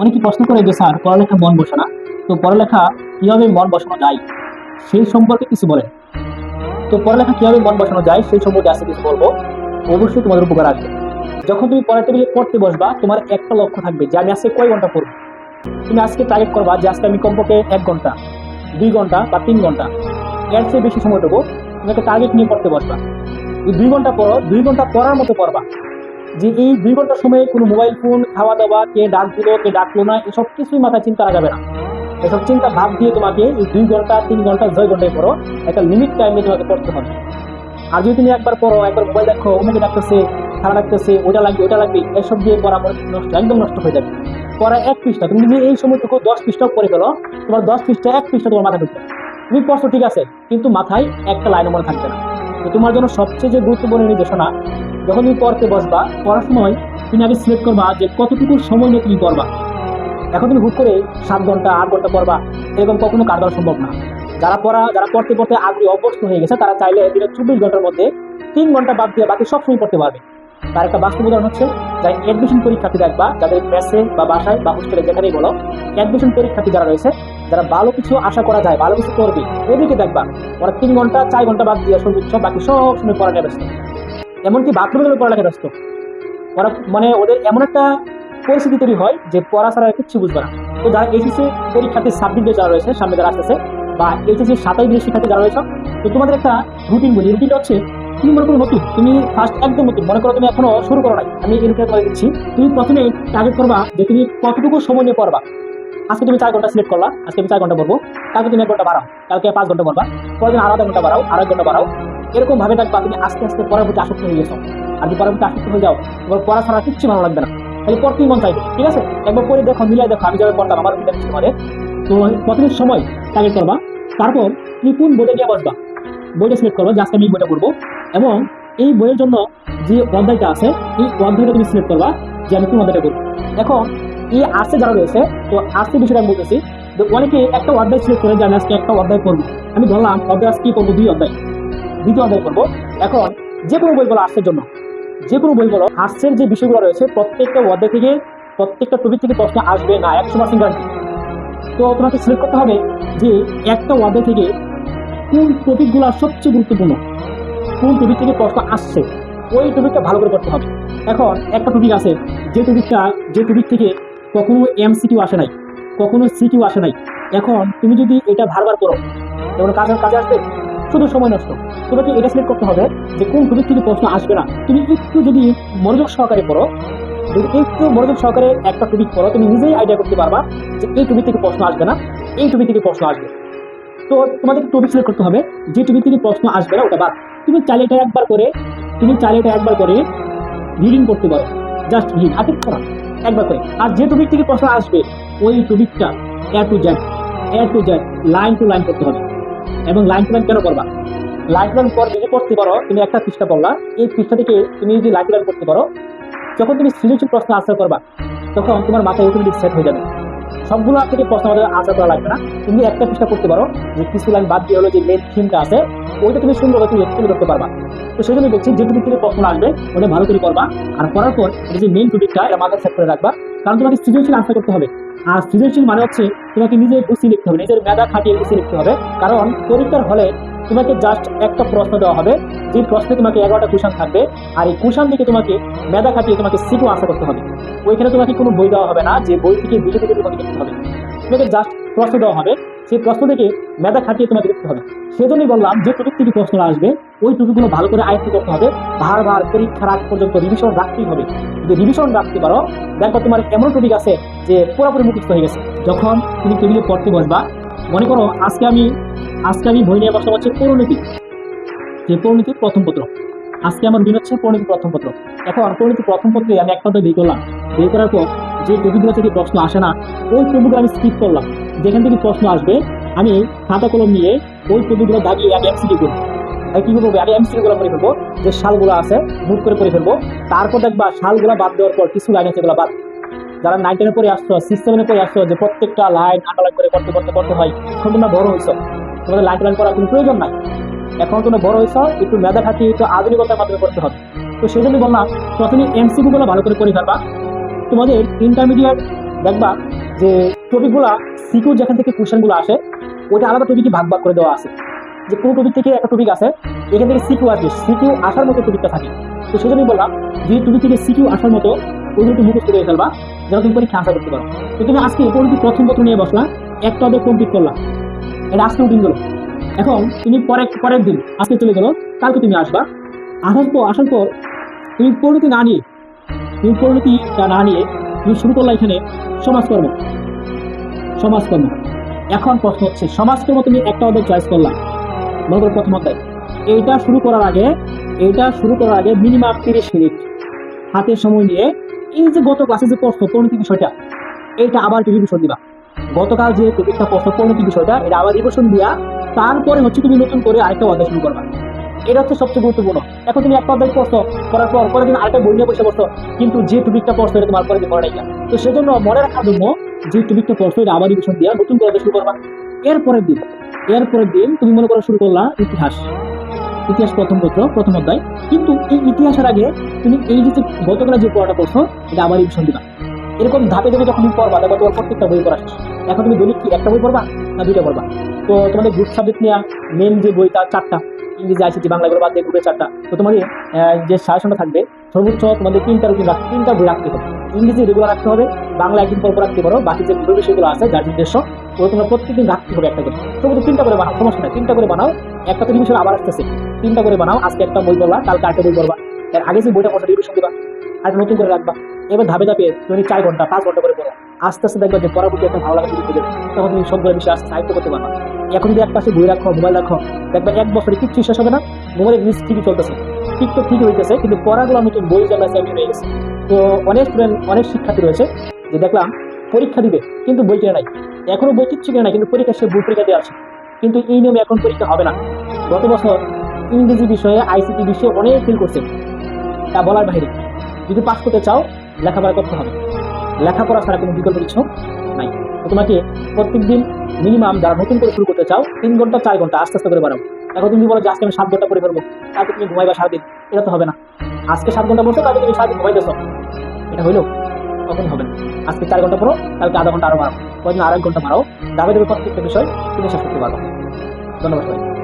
অনেকে প্রশ্ন করে যে স্যার পড়ালেখা মন বসে না, তো পড়ালেখা কিভাবে মন বসানো যায় সেই সম্পর্কে কিছু বলেন। তো পড়ালেখা কিভাবে মন বসানো যায় সেই সম্পর্কে আজকে কিছু বলবো, অবশ্যই তোমাদের উপকার আসবে। যখন তুমি পড়ার টেবিলে পড়তে বসবা, তোমার একটা লক্ষ্য থাকবে যে আমি আজকে কয় ঘন্টা পড়বো। তুমি আজকে টার্গেট করবা যে আজকে আমি কমপক্ষে 1 ঘন্টা, 2 ঘন্টা বা 3 ঘন্টা, এর চেয়ে বেশি সময় দেবো। তুমি একটা টার্গেট নিয়ে পড়তে বসবা। 2 ঘন্টা পড়ো, 2 ঘন্টা পড়ার মতো পড়বা। যে এই 2 ঘন্টার সময় কোনো মোবাইল ফোন, খাওয়া দাওয়া, কে ডাক দিল কে ডাকলো না, এসব কিছুই মাথায় চিন্তা রাখা যাবে না। এসব চিন্তা ভাব দিয়ে তোমাকে এই 2 ঘন্টা 3 ঘন্টা 6 ঘন্টায় পড়ো, একটা লিমিট টাইমে তোমাকে পড়তে হবে। আর যদি তুমি একবার পড়ো, একবার মোবাইল দেখো, অন্যকে ডাকতেছে, খেলা ডাকতেছে, ওটা লাগবে ওটা লাগবে, এসব দিয়ে পড়া পরে নষ্ট, একদম নষ্ট হয়ে যাবে। পড়া 1 পৃষ্ঠা, তুমি যদি এই সময়টুকু 10 পৃষ্ঠাও পড়ে ফেলো, তোমার 10 পৃষ্ঠা 1 পৃষ্ঠা তোমার মাথায় ঢুকবে। তুমি পড়ছো ঠিক আছে, কিন্তু মাথায় একটা লাইনও মনে থাকবে না। তো তোমার জন্য সবচেয়ে যে গুরুত্বপূর্ণ নির্দেশনা, যখন তুমি পড়তে বসবা, পড়ার সময় তুমি আগে সিলেক্ট করবা যে কতটুকু সময় নিয়ে তুমি পড়বা। এখন তুমি হুট করে 7 ঘন্টা 8 ঘন্টা পড়বা, এরকম কখনো কার দ্বারা সম্ভব না। যারা পড়তে পড়তে আগ্রহী অভ্যস্ত হয়ে গেছে, তারা চাইলে দিনে 24 ঘন্টার মধ্যে 3 ঘন্টা বাদ দিয়ে বাকি সব সময় পড়তে পারবে। তার একটা বাস্তব উদাহরণ হচ্ছে, যারা অ্যাডমিশন পরীক্ষার্থী দেখবা, যাদের মেসে বা বাসায় বা হোস্টেলে যেখানেই বলো, অ্যাডমিশন পরীক্ষার্থী যারা রয়েছে, যারা ভালো কিছু আশা করা যায়, ভালো কিছু করবে, ওদেরকে দেখবা ওরা 3 ঘন্টা 4 ঘন্টা বাদ দিয়ে সর্বোচ্চ বাকি সব সময় পড়াটা ব্যস্ত। এমনকি বাথরুমে গেলে পড়ালেখা ব্যস্ত। ওরা মানে ওদের এমন একটা পরিস্থিতি তৈরি হয় যে পড়া ছাড়া কিচ্ছু বুঝবে না। তো যারা এইচএসসি পরীক্ষার্থী সাবজেক্টে যারা রয়েছে, সামনে যারা আসতেছে, বা এইচএসসি 27 শিক্ষার্থী যারা রয়েছে, তো তোমাদের একটা রুটিন বলি। রুটিনটা হচ্ছে, তুমি মনে করো নতুন, তুমি ফার্স্ট একদম নতুন, মনে করো তুমি এখনো শুরু করো নাই, আমি এই রুটিনটা করে দিচ্ছি। তুমি প্রথমে টার্গেট করবা যে তুমি কতটুকু সময় নিয়ে পড়বা। আজকে তুমি 4 ঘন্টা সিলেক্ট করলা, আজকে আমি 4 ঘন্টা পড়বো, কালকে তুমি 1 ঘন্টা বাড়াও, কালকে 5 ঘন্টা পড়বা, পরের দিন আরো 1/2 ঘন্টা বাড়াও, আরো 1 ঘন্টা বাড়াও। এরকম ভাবে দেখবা তুমি আস্তে আস্তে পড়ার প্রতি আসক্ত হয়ে গেছো। আর যদি পড়ার প্রতি আসক্ত হয়ে যাও, তোমার পড়া ছাড়া কিচ্ছু ভালো লাগবে না, খালি পড়তেই মন চাইবে। ঠিক আছে, একবার পড়ে দেখো, মিলাই দেখো, আমি যাবে পড়তাম, আমার রুটিনটা তোমারে। তো প্রথমে সময় টার্গেট করবা, তারপর তুমি কোন বইটা নিয়ে বসবা, বইটা সিলেক্ট করবা যে আজকে আমি এই বইটা পড়বো, এবং এই বইয়ের জন্য যে অধ্যায়টা আছে, এই অধ্যায়টা তুমি সিলেক্ট করবা যে আমি কোন অধ্যায়টা করবো। এখন এই আর্টসে যারা রয়েছে, তো আর্টসের বিষয়টা আমি বলতেছি। তো অনেকে একটা অধ্যায় সিলেক্ট করে যে আমি আজকে একটা অধ্যায় পড়বো। আমি ধরলাম অধ্যায় আজকে পড়বো 2 অধ্যায়, 2টো অধ্যায় পড়বো। এখন যে কোনো বই বলো আর্টসের জন্য, যে কোনো বই বলো, আর্টসের যে বিষয়গুলো রয়েছে প্রত্যেকটা অধ্যায় থেকে, প্রত্যেকটা টপিক থেকে প্রশ্ন আসবে না, 100% গ্যারান্টি। তো তোমাকে সিলেক্ট করতে হবে যে একটা অধ্যায় থেকে কোন টপিকগুলো সবচেয়ে গুরুত্বপূর্ণ, কোন টপিক থেকে প্রশ্ন আসছে, ওই টপিকটা ভালো করে করতে হবে। এখন একটা টপিক আছে, যে টপিক থেকে কখনো এমসিকিউ আসে নাই, কখনো সিকিউ আসে নাই। এখন তুমি যদি এটা বারবার করো, যেমন কাজে আসবে, শুধু সময় নষ্ট। তোমাকে এটা সিলেক্ট করতে হবে যে কোন টপিক থেকে প্রশ্ন আসবে না। তুমি একটু যদি মনোযোগ সহকারে পড়ো, যদি একটু মনোযোগ সহকারে একটা টপিক পড়ো, তুমি নিজেই আইডিয়া করতে পারবা যে এই টপিক থেকে প্রশ্ন আসবে না, এই টপিক থেকে প্রশ্ন আসবে। তো তোমাদের টপিক সিলেক্ট করতে হবে, যে টপিক থেকে প্রশ্ন আসবে না ওটা বাদ। তুমি চাইলে এটা একবার করে রিডিং করতে পারো, জাস্ট রিড, আর কিছু না, একবার করে। আর যে টপিক থেকে প্রশ্ন আসবে, ওই টপিকটা A to Z line to line করতে হবে। এবং লাইন টু লাইন কেন করবা? লাইন টু লাইন পর যদি পড়তে পারো, তুমি একটা পৃষ্ঠা পড়লা, এই পৃষ্ঠা থেকে তুমি যদি লাইন টু লাইন করতে পারো, যখন তুমি সৃজনশীল প্রশ্ন আনসার করবা, তখন তোমার মাথায় অটোমেটিক সেট হয়ে যাবে। সবগুলো থেকে প্রশ্ন আমাদের আনসার করা লাগবে না। তুমি একটা পৃষ্ঠা পড়তে পারো, যে কিছু লাইন বাদ দিয়ে হলো যে মেন থিমটা আছে, ওইটা তুমি সুন্দরভাবে তুমি এক্সপ্লেন করতে পারবা। তো সেই জন্য বলছি, যে টপিক থেকে প্রশ্ন আসবে ওটা ভালো করে করবা। আর করার পর এটা যে মেন টপিকটা, এটা মাথায় সেট করে রাখবা। কারণ তোমাকে সৃজনশীল আনসার করতে হবে। আর সৃজনশীল মানে হচ্ছে তোমাকে নিজে গুছিয়ে লিখতে হবে, নিজের মেধা খাটিয়ে গুছিয়ে লিখতে হবে। কারণ পরীক্ষার হলে তোমাকে জাস্ট একটা প্রশ্ন দেওয়া হবে, যে প্রশ্নে তোমাকে 11টা কোয়েশ্চন থাকবে। আর এই কোয়েশ্চন থেকে তোমাকে মেধা খাটিয়ে তোমাকে সিকিউ আনসার করতে হবে। ওইখানে তোমাকে কোনো বই দেওয়া হবে না যে বই থেকে বুঝে থেকে তোমাকে লিখতে হবে। তোমাকে জাস্ট প্রশ্ন দেওয়া হবে, সেই প্রশ্ন থেকে মেধা খাটিয়ে তোমাকে লিখতে হবে। সেজন্যই বললাম, যে টপিক থেকে প্রশ্ন আসবে ওই টপিকগুলো ভালো করে আয়ত্ত করতে হবে। বারবার পরীক্ষার আগ পর্যন্ত রিভিশন রাখতেই হবে। যদি রিভিশন রাখতে পারো, দেখো তোমার এমন টপিক আছে যে পুরোপুরি মুখস্থ হয়ে গেছে। যখন তুমি টেবিলে পড়তে বসবা, মনে করো আজকে আমি বই নিয়ে বসা হচ্ছে পৌরনীতি, যে পৌরনীতির প্রথম পত্র। আজকে আমার দিন হচ্ছে পৌরনীতি প্রথম পত্র। এখন পৌরনীতি প্রথম পত্রে আমি একটা বের করলাম, বের করার পর যে টপিকগুলো থেকে প্রশ্ন আসে না, ওই টপিকগুলো আমি স্কিপ করলাম। যেখান থেকে প্রশ্ন আসবে, আমি খাতা কলম নিয়ে ওই টপিকগুলো দাগিয়ে আগে এমসিকিউ করবো। তাই কি করবো, আগে এমসিকিউ গুলো পড়ে ফেলবো, যে সালগুলো আছে নোট করে পড়ে ফেলবো। তারপর দেখবা সালগুলো বাদ দেওয়ার পর কিছু লাইন আছে, এগুলো বাদ। যারা 9-10 পরে আসছো, 6-7 পরে আসছো, যে প্রত্যেকটা লাইন আন্ডারলাইন করে করতে হয়, এখন তোমরা বড় হয়েছো, তোমাদের লাইন টু লাইন করার কোনো প্রয়োজন নাই। এখন তোমরা বড় হয়েছ, একটু মেধা খাটিয়ে একটু আধুনিকতার মাধ্যমে করতে হবে। তো সেই জন্য বললাম, প্রথমে এমসিকিউ গুলো ভালো করে পড়ে ফেলবা। তোমাদের ইন্টারমিডিয়েট দেখবা যে টপিকগুলা সিকিউ যেখান থেকে কোশ্চেনগুলো আসে ওইটা আলাদা টপিকে ভাগ ভাগ করে দেওয়া আছে। যে কোন টপিক থেকে একটা টপিক আছে, এখান থেকে সিকিউ আসবে, সিকিউ আসার মতো টপিকটা থাকে। তো সেজন্যই বললাম যে টপিক থেকে সিকিউ আসার মতো ওইগুলো একটু মুখস্থ করে ফেলবা, যেন তুমি পরীক্ষা আনসার করতে পারো। তো তুমি আজকে প্রথম পত্র নিয়ে বসলা, একটা অধ্যায় কমপ্লিট করলা, এটা আজকে উঠিন গেলো। এখন তুমি পরের দিন, আজকে চলে গেলো, কালকে তুমি আসবা, আসার পর তুমি পরিণতিটা না নিয়ে তুমি শুরু করলা এখানে সমাজকর্ম। সমাজকর্ম এখন প্রশ্ন হচ্ছে, সমাজকর্ম তুমি একটা অধ্যায় চয়েস করলা, মনে করো প্রথম অধ্যায়। এইটা শুরু করার আগে মিনিমাম 30 মিনিট হাতে সময় নিয়ে এই যে গত ক্লাসে যে প্রশ্ন পরিণতি বিষয়টা, এইটা আবার একটু রিভিশন দিবা। গতকাল যে টপিকটা প্রশ্ন পরিণতি বিষয়টা, এটা আবার রিভিশন দিয়া তারপরে হচ্ছে তুমি নতুন করে আরেকটা অধ্যায় শুরু করবা। এটা হচ্ছে সবচেয়ে গুরুত্বপূর্ণ। এখন তুমি একটা অধ্যায় পড়ছো, করার পর পরের দিন আরেকটা বই নিয়ে বসে পড়ছো, কিন্তু যে টপিকটা পড়ছো এটা তোমার পরের দিন মনে নাই। তো সেজন্য মনে রাখার জন্য যে টপিকটা পড়ছো এটা আবার রিভিশন দিয়া নতুন করে অধ্যায় শুরু করবা। এরপরের দিন তুমি মনে করো শুরু করলা ইতিহাস প্রথম পত্র প্রথম অধ্যায়। কিন্তু এই ইতিহাসের আগে তুমি এই যে গতকাল যে পড়াটা পড়ছো এটা আবার রিভিশন দিবা। এরকম ধাপে ধাপে যখন তুমি পড়বা, দেখো তোমার প্রত্যেকটা বই পড়া শেষ। এখন তুমি দৈনিক কি একটা বই পড়বা না দুইটা পড়বা? তো তোমাদের গ্রুপ সাবজেক্ট নিয়ে মেন যে বইটা 4টা, ইংরেজি, আইসিটি, বাংলা করে বাদ দিয়ে গ্রুপে 4টা। তো তোমাদের যে সাজেশনটা থাকবে সর্বোচ্চ তোমাদের 3টা বই রাখতে হবে। ইংরেজি রেগুলার রাখতে হবে, বাংলা একদিন পর রাখতে পারো, বাকি যে গ্রুপের বিষয়গুলো আছে যার উদ্দেশ্য ওগুলো তোমরা প্রত্যেকদিন রাখতে হবে একটা করে। সর্বোচ্চ 3টা করে বানাও, সমস্যা নাই, 3টা করে বানাও। একটা তো রিভিশন আবার আসতেছে, 3টা করে বানাও। আজকে একটা বই পড়বা, কালকে আরেকটা বই পড়বা, এর আগে যে বইটা পড়ছো রিভিশন দিবা, আর নতুন করে রাখবা। এবার ধাপে ধাপে তুমি 4 ঘন্টা 5 ঘন্টা করে পড়ো। আস্তে আস্তে দেখবা যে পড়ার প্রতি একটা ভালো লাগা শুরু হয়ে যাবে, তখন তুমি সবগুলো বিষয় আস্তে সাহিত্য করতে পারবা। এখন যদি এক পাশে বই রাখো, মোবাইল রাখো, দেখবা 1 বছরে কিচ্ছু শেষ হবে না। মোবাইলের রিস্ক ঠিকই চলতেছে, টিকটক ঠিকই হইতেছে, কিন্তু পড়াগুলো নতুন বই যেমন চ্যাম্পিয়ন হয়ে গেছে। তো অনেক স্টুডেন্ট, অনেক শিক্ষার্থী রয়েছে যে দেখলাম পরীক্ষা দিবে কিন্তু বই কেনা নাই, এখনো বই কিচ্ছু কেনা নাই, কিন্তু পরীক্ষা সে বই পরীক্ষা দিয়ে আসে। কিন্তু এই নিয়মে এখন পরীক্ষা হবে না। গত বছর ইংরেজি বিষয়ে, আইসিটি বিষয়ে অনেক ফেল করছে, তা বলার বাইরে। যদি পাস করতে চাও লেখাপড়া করতে হবে, লেখাপড়া ছাড়া কোনো বিকল্প কিছু নাই। তো তোমাকে প্রত্যেকদিন মিনিমাম, যারা নতুন করে শুরু করতে চাও, 3 ঘন্টা 4 ঘন্টা আস্তে আস্তে করে বাড়াও। এখন তুমি বলো যে আজকে আমি 7 ঘন্টা করে ফেলবো, তারপর তুমি ঘুমাইবা সারাদিন, এটা তো হবে না। আজকে 7 ঘন্টা পড়ছো, তারপর তুমি সারাদিন ঘুমাইতেছো, এটা হইলো? কখন হবে না। আজকে 4 ঘন্টা পড়ো, কালকে আধা ঘন্টা আরো বাড়াও, কয়েকদিন আর 1 ঘন্টা বাড়াও, ধাপে ধাপে প্রত্যেকটা বিষয় তুমি শেষ করতে পারবো। ধন্যবাদ সবাই।